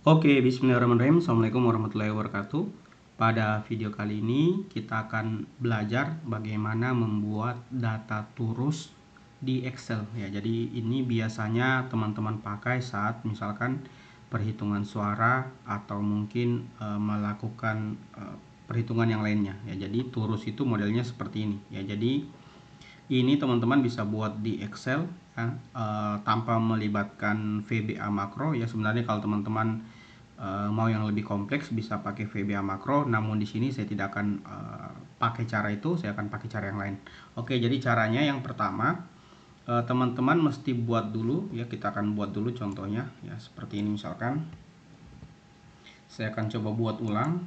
Oke, bismillahirrahmanirrahim. Assalamualaikum warahmatullahi wabarakatuh. Pada video kali ini kita akan belajar bagaimana membuat data turus di Excel ya. Jadi ini biasanya teman-teman pakai saat misalkan perhitungan suara atau mungkin melakukan perhitungan yang lainnya ya. Jadi turus itu modelnya seperti ini ya. Jadi ini teman-teman bisa buat di Excel ya, tanpa melibatkan VBA makro ya. Sebenarnya kalau teman-teman mau yang lebih kompleks bisa pakai VBA makro, namun di sini saya tidak akan pakai cara itu, saya akan pakai cara yang lain. Oke, jadi caranya yang pertama teman-teman mesti buat dulu ya, kita akan buat dulu contohnya ya, seperti ini misalkan. Saya akan coba buat ulang.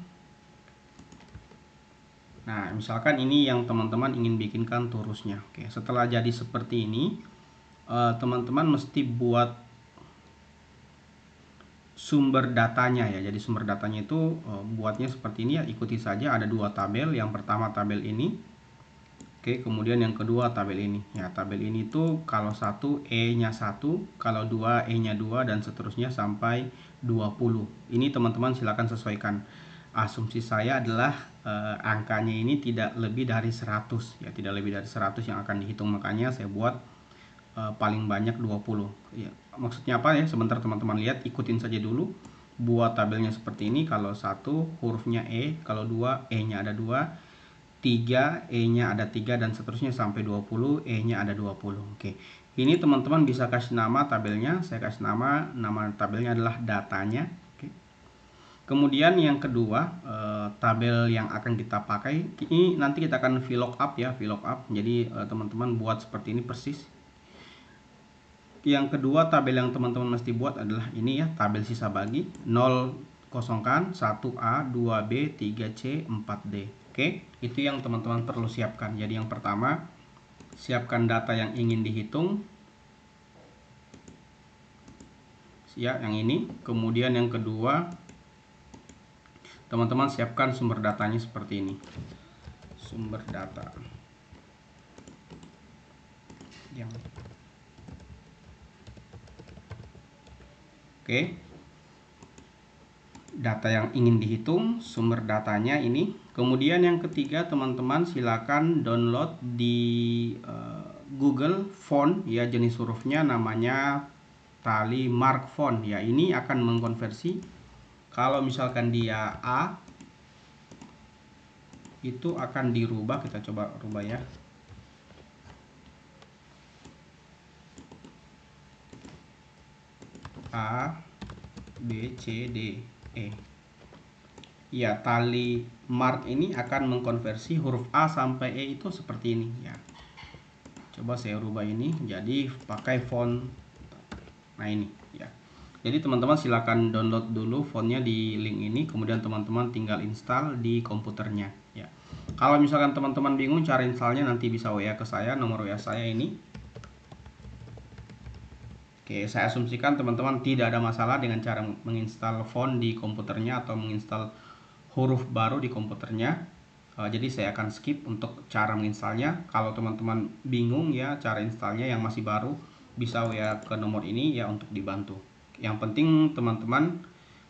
Nah, misalkan ini yang teman-teman ingin bikinkan turusnya. Oke, setelah jadi seperti ini, teman-teman mesti buat sumber datanya ya. Jadi sumber datanya itu buatnya seperti ini ya, ikuti saja. Ada dua tabel. Yang pertama tabel ini. Oke, kemudian yang kedua tabel ini. Ya, tabel ini tuh kalau 1 E-nya 1, kalau 2 E-nya 2 dan seterusnya sampai 20. Ini teman-teman silakan sesuaikan. Asumsi saya adalah angkanya ini tidak lebih dari 100 ya, tidak lebih dari 100 yang akan dihitung, makanya saya buat paling banyak 20 ya. Maksudnya apa ya, sebentar teman-teman lihat, ikutin saja dulu. Buat tabelnya seperti ini. Kalau 1 hurufnya E, kalau 2 E-nya ada 2, 3 E-nya ada 3 dan seterusnya sampai 20 E-nya ada 20. Oke, ini teman-teman bisa kasih nama tabelnya. Saya kasih nama tabelnya adalah datanya. Oke. Kemudian yang kedua, tabel yang akan kita pakai ini nanti kita akan VLOOKUP ya, VLOOKUP. Jadi teman-teman buat seperti ini persis. Yang kedua tabel yang teman-teman mesti buat adalah ini ya, tabel sisa bagi. 0 kosongkan 1A, 2B, 3C, 4D. Oke, itu yang teman-teman perlu siapkan. Jadi yang pertama, siapkan data yang ingin dihitung ya, yang ini. Kemudian yang kedua, teman-teman siapkan sumber datanya seperti ini. Sumber data yang oke, data yang ingin dihitung, sumber datanya ini. Kemudian yang ketiga, teman-teman silakan download di Google font ya, jenis hurufnya namanya Tally Mark Font ya. Ini akan mengkonversi, kalau misalkan dia A itu akan dirubah, kita coba rubah ya. A, B, C, D, E. Ya, Tally Mark ini akan mengkonversi huruf A sampai E itu seperti ini ya. Coba saya rubah ini jadi pakai font. Nah ini ya. Jadi teman-teman silakan download dulu fontnya di link ini, kemudian teman-teman tinggal install di komputernya ya. Kalau misalkan teman-teman bingung cara installnya, nanti bisa WA ke saya, nomor WA saya ini. Oke, saya asumsikan teman-teman tidak ada masalah dengan cara menginstal font di komputernya atau menginstal huruf baru di komputernya. Jadi saya akan skip untuk cara menginstalnya. Kalau teman-teman bingung ya cara installnya yang masih baru, bisa WA ke nomor ini ya untuk dibantu. Yang penting teman-teman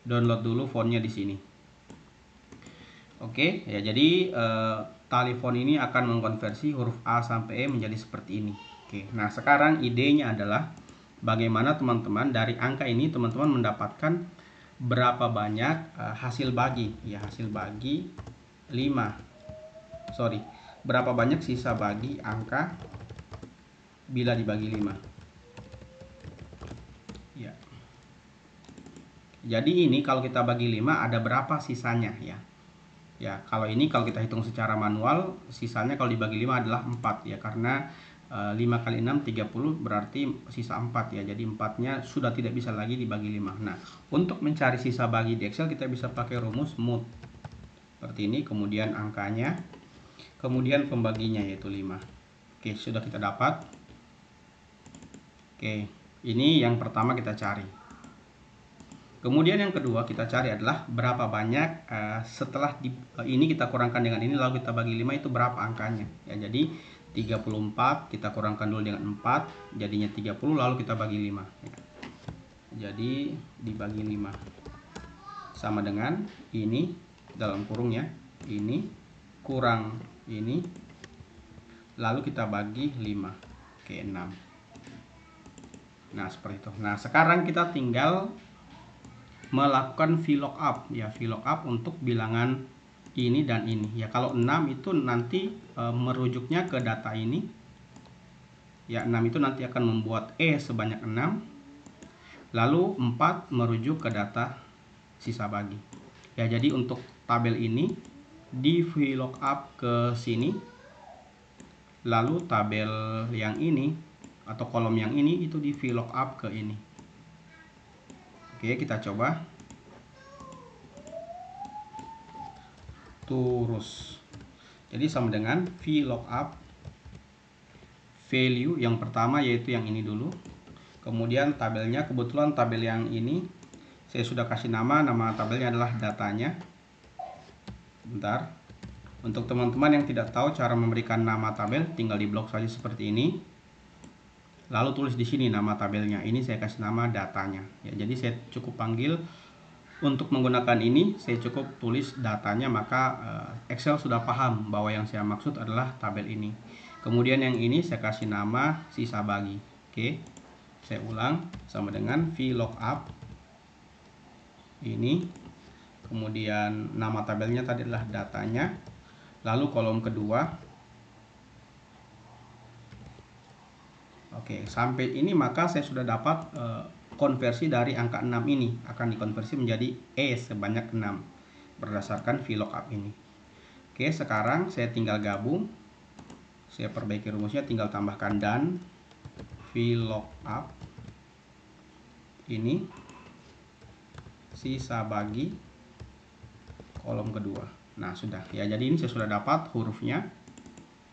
download dulu fontnya di sini. Oke, ya jadi Tally font ini akan mengkonversi huruf A sampai E menjadi seperti ini. Oke, nah sekarang idenya adalah bagaimana teman-teman dari angka ini teman-teman mendapatkan berapa banyak hasil bagi ya, hasil bagi 5. Berapa banyak sisa bagi angka bila dibagi 5 ya. Jadi ini kalau kita bagi 5 ada berapa sisanya ya. Ya, kalau ini kalau kita hitung secara manual, sisanya kalau dibagi 5 adalah 4 ya, karena 5 kali 6 30, berarti sisa 4 ya. Jadi 4-nya sudah tidak bisa lagi dibagi 5. Nah, untuk mencari sisa bagi di Excel kita bisa pakai rumus MUT seperti ini, kemudian angkanya, kemudian pembaginya yaitu 5. Oke, sudah kita dapat. Oke, ini yang pertama kita cari. Kemudian yang kedua kita cari adalah berapa banyak setelah ini kita kurangkan dengan ini lalu kita bagi 5 itu berapa angkanya ya. Jadi 34 kita kurangkan dulu dengan 4 jadinya 30, lalu kita bagi 5 ya. Jadi dibagi 5. sama dengan ini dalam kurung ya, ini kurang ini, lalu kita bagi 5. Oke, 6. Nah, seperti itu. Nah, sekarang kita tinggal melakukan VLOOKUP ya, VLOOKUP untuk bilangan ini dan ini ya. Kalau 6 itu nanti merujuknya ke data ini ya, 6 itu nanti akan membuat sebanyak 6, lalu 4 merujuk ke data sisa bagi ya. Jadi untuk tabel ini di VLOOKUP ke sini, lalu tabel yang ini atau kolom yang ini itu di VLOOKUP ke ini. Oke, kita coba terus. Jadi sama dengan VLOOKUP value yang pertama, yaitu yang ini dulu. Kemudian tabelnya, kebetulan tabel yang ini saya sudah kasih nama tabelnya adalah datanya. Bentar. Untuk teman-teman yang tidak tahu cara memberikan nama tabel, tinggal di blok saja seperti ini. Lalu tulis di sini nama tabelnya. Ini saya kasih nama datanya. Ya, jadi saya cukup panggil untuk menggunakan ini, saya cukup tulis datanya, maka Excel sudah paham bahwa yang saya maksud adalah tabel ini. Kemudian yang ini saya kasih nama sisa bagi. Oke, saya ulang, sama dengan VLOOKUP ini. Kemudian nama tabelnya tadi adalah datanya. Lalu kolom kedua. Oke, sampai ini maka saya sudah dapat konversi dari angka 6 ini akan dikonversi menjadi sebanyak 6 berdasarkan VLOOKUP ini. Oke, sekarang saya tinggal gabung. Saya perbaiki rumusnya, tinggal tambahkan dan VLOOKUP ini sisa bagi kolom kedua. Nah, sudah ya. Jadi ini saya sudah dapat hurufnya.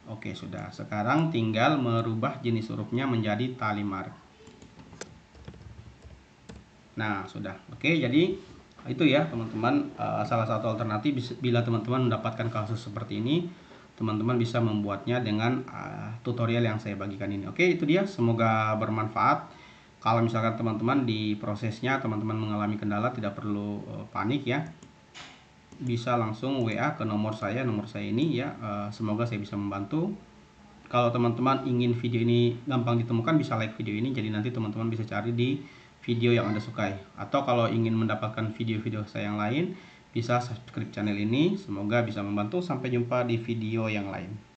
Oke, sudah. Sekarang tinggal merubah jenis hurufnya menjadi tali mark. Nah, sudah. Oke, jadi itu ya teman-teman, salah satu alternatif bila teman-teman mendapatkan kasus seperti ini, teman-teman bisa membuatnya dengan tutorial yang saya bagikan ini. Oke, itu dia. Semoga bermanfaat. Kalau misalkan teman-teman di prosesnya teman-teman mengalami kendala, tidak perlu panik ya. Bisa langsung WA ke nomor saya ini ya. Semoga saya bisa membantu. Kalau teman-teman ingin video ini gampang ditemukan, bisa like video ini, jadi nanti teman-teman bisa cari di video yang Anda sukai. Atau kalau ingin mendapatkan video-video saya yang lain, bisa subscribe channel ini. Semoga bisa membantu. Sampai jumpa di video yang lain.